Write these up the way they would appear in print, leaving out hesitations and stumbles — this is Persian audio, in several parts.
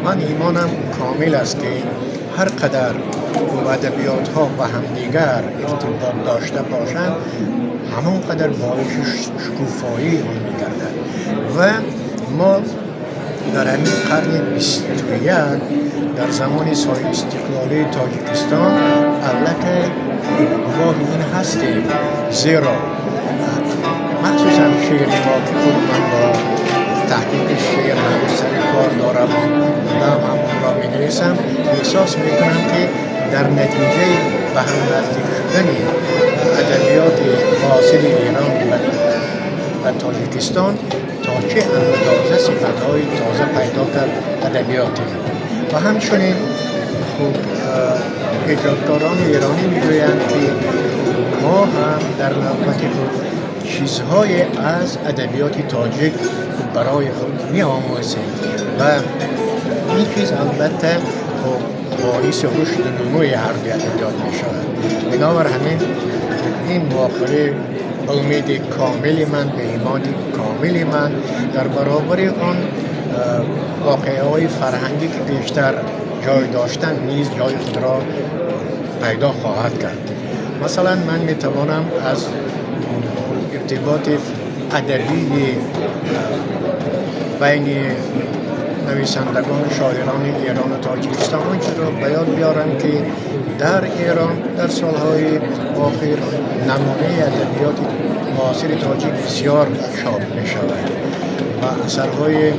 من ایمانم کامل است که هر قدر ادبیات ها به همدیگر ارتباط داشته باشند همون قدر باعث شکوفایی آن می‌گردد و ما در همین قرن 21 در زمان صلح استقلالی تاجیکستان البته گواه این هستیم، زیرا مخصوصا شعر ما که خود من با تحقیق شعر هم سر کار دارم و هم را می نویسم، احساس می کنم که در نتیجه به هم نزدیک شدن ادبیات معاصر ایران و تاجیکستان تا چه اندازه صفت‌های تازه پیدا کرد ادبیاتی و همچنین خوب ایجادکاران ایرانی میگویند که ما هم در نوبت خود چیزهای از ادبیات تاجیک برای خود می آموزیم و این چیز البته باعث رشد و نموی هر دو ادبیات می شود. بنابر همین این واقعه امید کامل من به ایمان کامل من در برابر آن واقعه های فرهنگی که بیشتر جای داشتن نیز جای خود را پیدا خواهد کرد. مثلا من می توانم از ارتباط ادبی بین نویسندگان شاعران ایران و تاجیکستان آنچه را بیان بیارم که در ایران در سالهای آخر نمونه ادبیات معاصر تاجیک بسیار چاپ می شود و اثرهای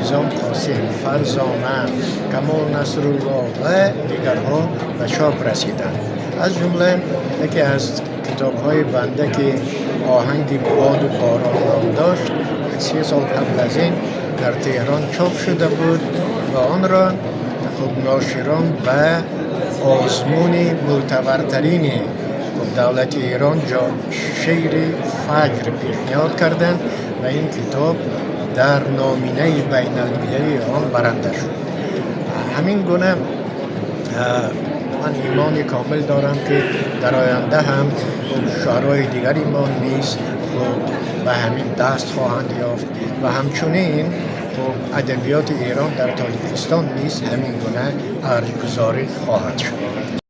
نظام قاسم، فرزانه، کمال نصرالله و دیگرها به چاپ رسیدند. از جمله یکی از کتاب‌های بنده که آهنگ باد و باران نام داشت 3 سال قبل از این در تهران چاپ شده بود و آن را خب ناشران به آزمون معتبرترین دولت ایران شعر فجر پیشنهاد کردند و این کتاب در نامینه بین المللی آن برنده شد. همین گونه من ایمان کامل دارم که در آینده هم شعرهای دیگری ما نیز به همین دست خواهند یافت و همچنین ادبیات ایران در تاجیکستان نیز همین گونه ارزگذاری خواهد شد.